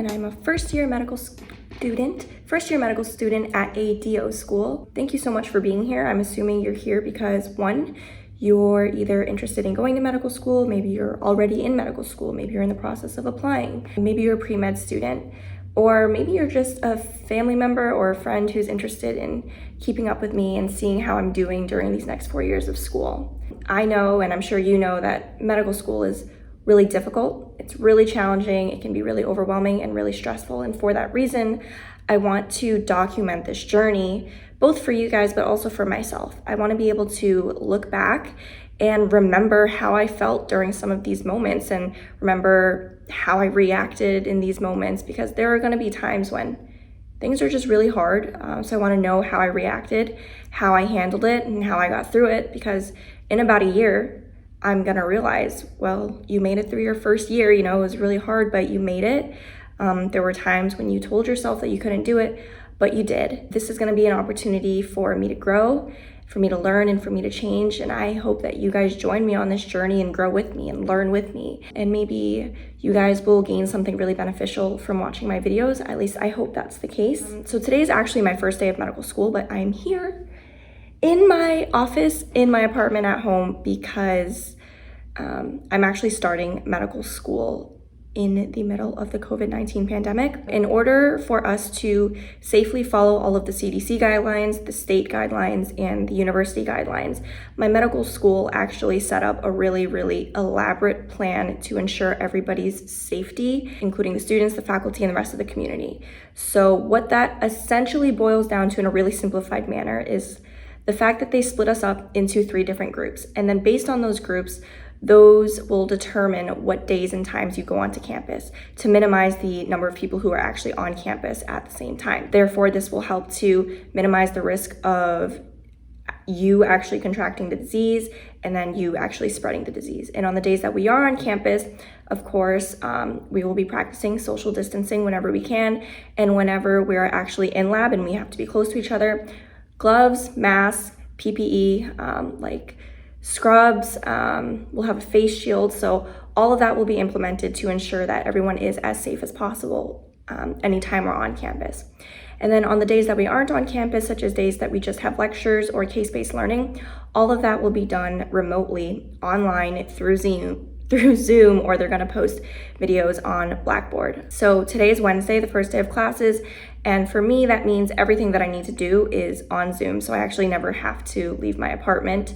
and I'm a first-year medical student at a DO school. Thank you so much for being here. I'm assuming you're here because one, you're either interested in going to medical school, maybe you're already in medical school, maybe you're in the process of applying, maybe you're a pre-med student, or maybe you're just a family member or a friend who's interested in keeping up with me and seeing how I'm doing during these next 4 years of school. I know, and I'm sure you know, that medical school is really difficult. It's really challenging. It can be really overwhelming and really stressful. And for that reason, I want to document this journey, both for you guys, but also for myself. I want to be able to look back and remember how I felt during some of these moments and remember how I reacted in these moments, because there are going to be times when things are just really hard. So I want to know how I reacted, how I handled it, and how I got through it, because in about a year, I'm going to realize, well, you made it through your first year. You know, it was really hard, but you made it. There were times when you told yourself that you couldn't do it, but you did. This is going to be an opportunity for me to grow, for me to learn, and for me to change. And I hope that you guys join me on this journey and grow with me and learn with me. And maybe you guys will gain something really beneficial from watching my videos. At least I hope that's the case. So today is actually my first day of medical school, but I'm here in my office, in my apartment at home, because I'm actually starting medical school in the middle of the COVID-19 pandemic. In order for us to safely follow all of the CDC guidelines, the state guidelines, and the university guidelines, my medical school actually set up a really, really elaborate plan to ensure everybody's safety, including the students, the faculty, and the rest of the community. So what that essentially boils down to in a really simplified manner is the fact that they split us up into 3 different groups. And then based on those groups, those will determine what days and times you go onto campus to minimize the number of people who are actually on campus at the same time. Therefore, this will help to minimize the risk of you actually contracting the disease and then you actually spreading the disease. And on the days that we are on campus, of course, we will be practicing social distancing whenever we can, and whenever we're actually in lab and we have to be close to each other, gloves, masks, PPE, like scrubs, we'll have a face shield. So all of that will be implemented to ensure that everyone is as safe as possible anytime we're on campus. And then on the days that we aren't on campus, such as days that we just have lectures or case-based learning, all of that will be done remotely, online, through Zoom, or they're gonna post videos on Blackboard. So today is Wednesday, the first day of classes, and for me, that means everything that I need to do is on Zoom. So I actually never have to leave my apartment,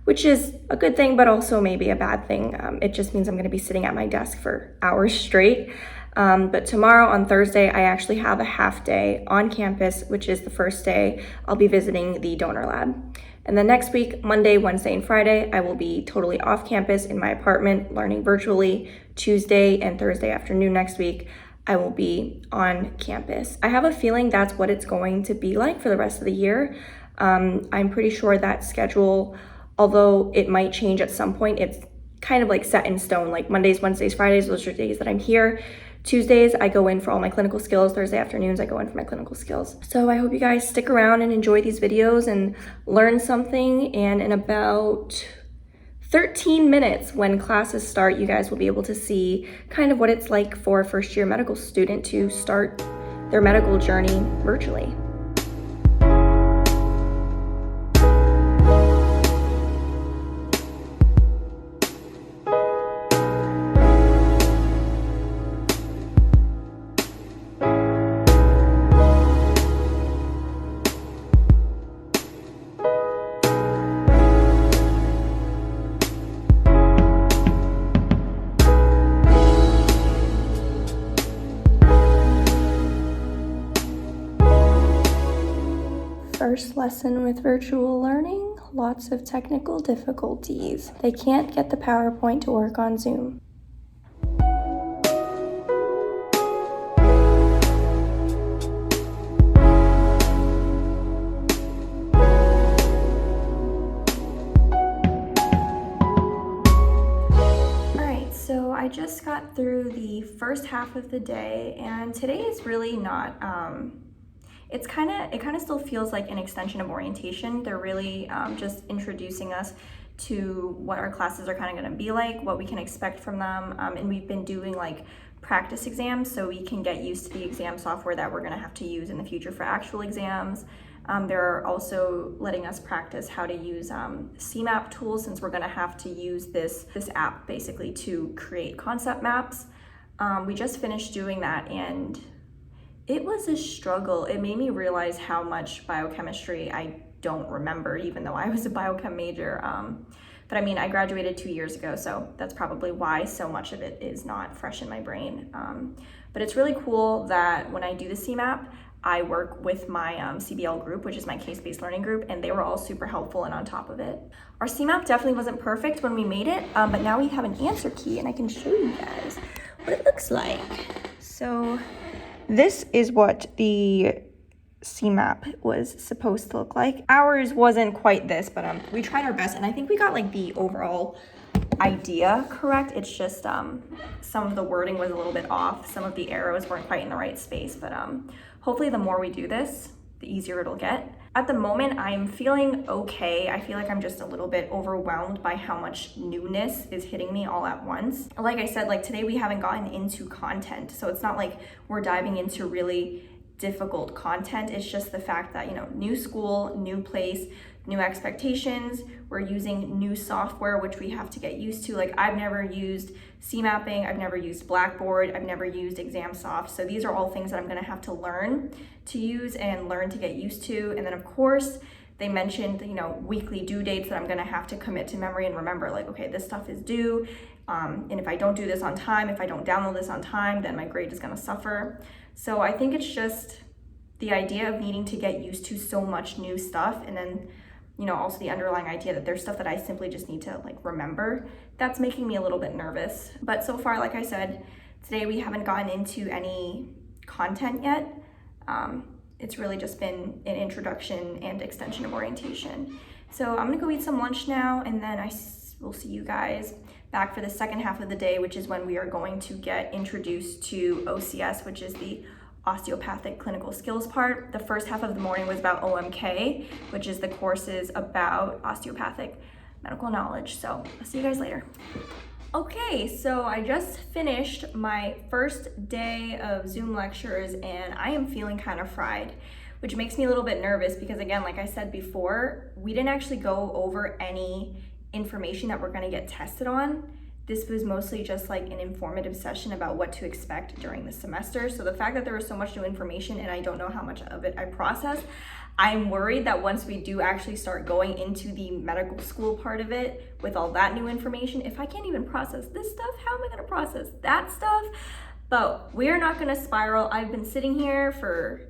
which is a good thing, but also maybe a bad thing. It just means I'm gonna be sitting at my desk for hours straight. But tomorrow on Thursday, I actually have a half day on campus, which is the first day I'll be visiting the donor lab. And then next week, Monday, Wednesday, and Friday, I will be totally off campus in my apartment, learning virtually. Tuesday and Thursday afternoon next week, I will be on campus. I have a feeling that's what it's going to be like for the rest of the year. I'm pretty sure that schedule, although it might change at some point, it's kind of like set in stone. Like Mondays, Wednesdays, Fridays, those are days that I'm here. Tuesdays, I go in for all my clinical skills. Thursday afternoons, I go in for my clinical skills. So I hope you guys stick around and enjoy these videos and learn something. And in about 13 minutes, when classes start, you guys will be able to see kind of what it's like for a first-year medical student to start their medical journey virtually. First lesson with virtual learning, lots of technical difficulties. They can't get the PowerPoint to work on Zoom. Alright, so I just got through the first half of the day, and today is really not it kind of still feels like an extension of orientation. They're really just introducing us to what our classes are kind of going to be like, what we can expect from them, and we've been doing like practice exams so we can get used to the exam software that we're going to have to use in the future for actual exams. They're also letting us practice how to use CMAP tools, since we're going to have to use this app basically to create concept maps. We just finished doing that and it was a struggle. It made me realize how much biochemistry I don't remember, even though I was a biochem major. But I mean, I graduated 2 years ago, so that's probably why so much of it is not fresh in my brain. But it's really cool that when I do the CMAP, I work with my CBL group, which is my case-based learning group, and they were all super helpful and on top of it. Our CMAP definitely wasn't perfect when we made it, but now we have an answer key and I can show you guys what it looks like. So this is what the CMAP was supposed to look like. Ours wasn't quite this, but we tried our best, and I think we got like the overall idea correct. It's just some of the wording was a little bit off. Some of the arrows weren't quite in the right space, but hopefully the more we do this, the easier it'll get. At the moment, I'm feeling okay. I feel like I'm just a little bit overwhelmed by how much newness is hitting me all at once. Like I said, like today we haven't gotten into content, so it's not like we're diving into really difficult content. It's just the fact that, you know, new school, new place, new expectations. We're using new software, which we have to get used to. Like, I've never used CMapping, I've never used Blackboard, I've never used ExamSoft. So these are all things that I'm gonna have to learn to use and learn to get used to. And then of course, they mentioned, you know, weekly due dates that I'm gonna have to commit to memory and remember, like, okay, this stuff is due. And if I don't do this on time, if I don't download this on time, then my grade is gonna suffer. So I think it's just the idea of needing to get used to so much new stuff, and then, you know, also the underlying idea that there's stuff that I simply just need to like remember. That's making me a little bit nervous. But so far, like I said, today we haven't gotten into any content yet. It's really just been an introduction and extension of orientation. So I'm gonna go eat some lunch now, and then we'll see you guys back for the second half of the day, which is when we are going to get introduced to OCS, which is the osteopathic clinical skills part. The first half of the morning was about OMK, which is the courses about osteopathic medical knowledge. So I'll see you guys later. Okay, so I just finished my first day of Zoom lectures and I am feeling kind of fried, which makes me a little bit nervous because, again, like I said before, we didn't actually go over any information that we're gonna get tested on. This was mostly just like an informative session about what to expect during the semester. So the fact that there was so much new information and I don't know how much of it I processed, I'm worried that once we do actually start going into the medical school part of it with all that new information, if I can't even process this stuff, how am I gonna process that stuff? But we're not gonna spiral. I've been sitting here for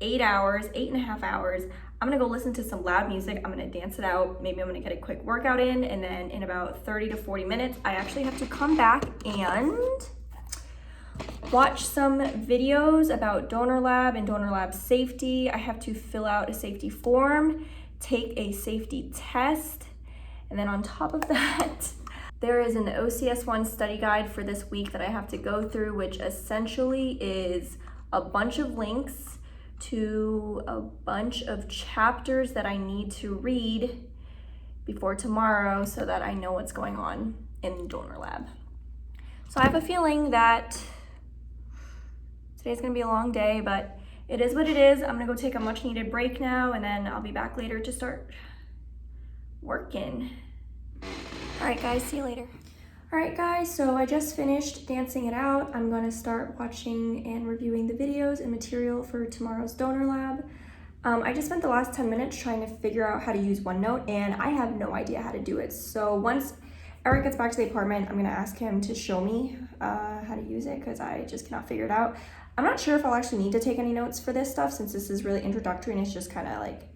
8.5 hours. I'm gonna go listen to some loud music. I'm gonna dance it out. Maybe I'm gonna get a quick workout in, and then in about 30 to 40 minutes, I actually have to come back and watch some videos about donor lab and donor lab safety. I have to fill out a safety form, take a safety test, and then on top of that, there is an OCS1 study guide for this week that I have to go through, which essentially is a bunch of links to a bunch of chapters that I need to read before tomorrow so that I know what's going on in donor lab. So I have a feeling that today's gonna be a long day, but it is what it is. I'm gonna go take a much needed break now, and then I'll be back later to start working. All right, guys, see you later. All right, guys, so I just finished dancing it out. I'm gonna start watching and reviewing the videos and material for tomorrow's donor lab. I just spent the last 10 minutes trying to figure out how to use OneNote, and I have no idea how to do it. So once Eric gets back to the apartment, I'm gonna ask him to show me how to use it, because I just cannot figure it out. I'm not sure if I'll actually need to take any notes for this stuff, since this is really introductory and it's just kind of like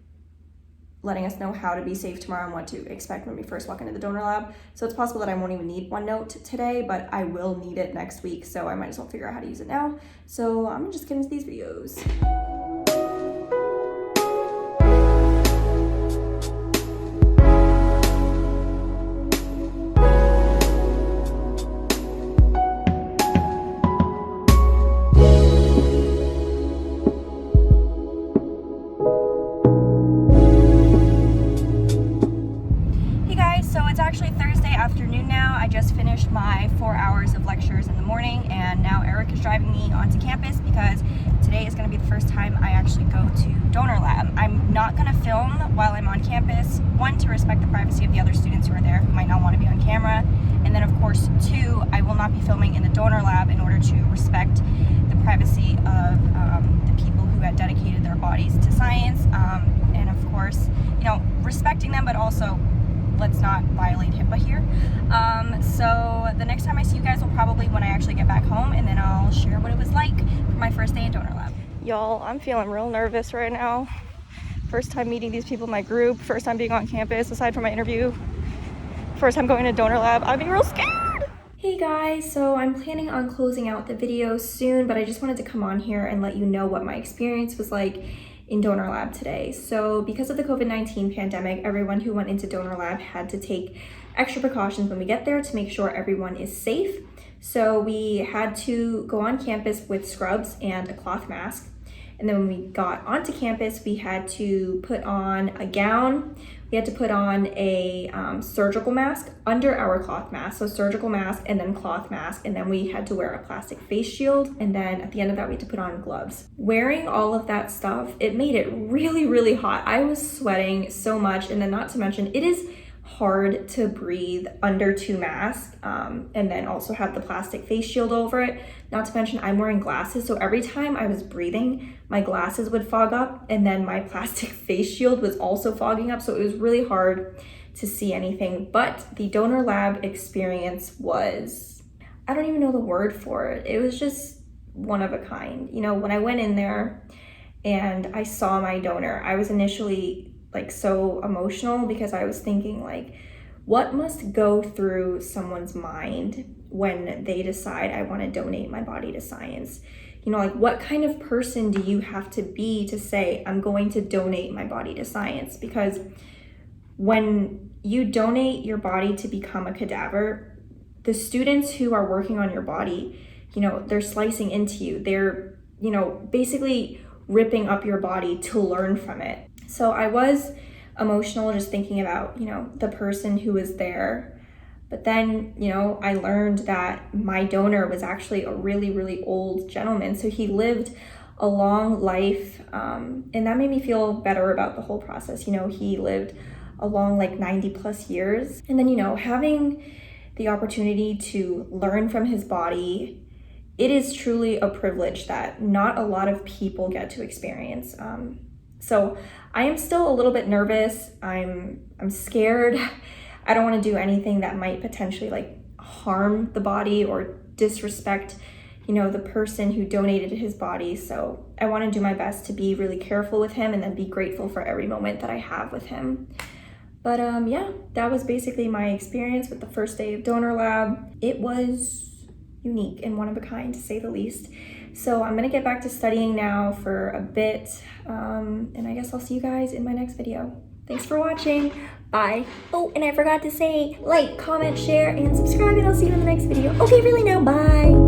letting us know how to be safe tomorrow and what to expect when we first walk into the donor lab. So it's possible that I won't even need OneNote today, but I will need it next week, so I might as well figure out how to use it now. So I'm gonna just get into these videos. Afternoon now. I just finished my 4 hours of lectures in the morning, and now Eric to campus because today is going to be the first time I actually go to donor lab. I'm not going to film while I'm on campus, one, to respect the privacy of the other students who are there who might not want to be on camera, and then of course two, I will not be filming in the donor lab in order to respect the privacy of the people who had dedicated their bodies to science, and of course, you know, respecting them, but also let's not violate HIPAA here. So the next time I see you guys will probably when I actually get back home, and then I'll share what it was like for my first day in donor lab. Y'all, I'm feeling real nervous right now. First time meeting these people in my group, first time being on campus aside from my interview, first time going to donor lab. I'm being real scared. Hey guys, so I'm planning on closing out the video soon, but I just wanted to come on here and let you know what my experience was like in donor lab today. So because of the COVID-19 pandemic, everyone who went into donor lab had to take extra precautions when we get there to make sure everyone is safe. So we had to go on campus with scrubs and a cloth mask. And then when we got onto campus, we had to put on a gown. We had to put on a surgical mask under our cloth mask. So surgical mask and then cloth mask. And then we had to wear a plastic face shield. And then at the end of that, we had to put on gloves. Wearing all of that stuff, it made it really, really hot. I was sweating so much. And then not to mention, it is hard to breathe under two masks, and then also have the plastic face shield over it. Not to mention I'm wearing glasses, so every time I was breathing, my glasses would fog up, and then my plastic face shield was also fogging up, so it was really hard to see anything. But the donor lab experience was, I don't even know the word for it. It was just one of a kind. You know, when I went in there and I saw my donor, I was initially like so emotional because I was thinking like, what must go through someone's mind when they decide I want to donate my body to science? You know, like what kind of person do you have to be to say, I'm going to donate my body to science? Because when you donate your body to become a cadaver, the students who are working on your body, you know, they're slicing into you. They're, you know, basically ripping up your body to learn from it. So I was emotional just thinking about, you know, the person who was there. But then, you know, I learned that my donor was actually a really, really old gentleman. So he lived a long life, and that made me feel better about the whole process. You know, he lived a long, like 90 plus years. And then, you know, having the opportunity to learn from his body, it is truly a privilege that not a lot of people get to experience. So I am still a little bit nervous. I'm scared. I don't want to do anything that might potentially like harm the body or disrespect, you know, the person who donated his body. So I want to do my best to be really careful with him and then be grateful for every moment that I have with him. But yeah, that was basically my experience with the first day of donor lab. It was unique and one of a kind, to say the least. So I'm gonna get back to studying now for a bit, and I guess I'll see you guys in my next video. Thanks for watching. Bye. Oh, and I forgot to say, like, comment, share, and subscribe, and I'll see you in the next video. Okay, really now, bye.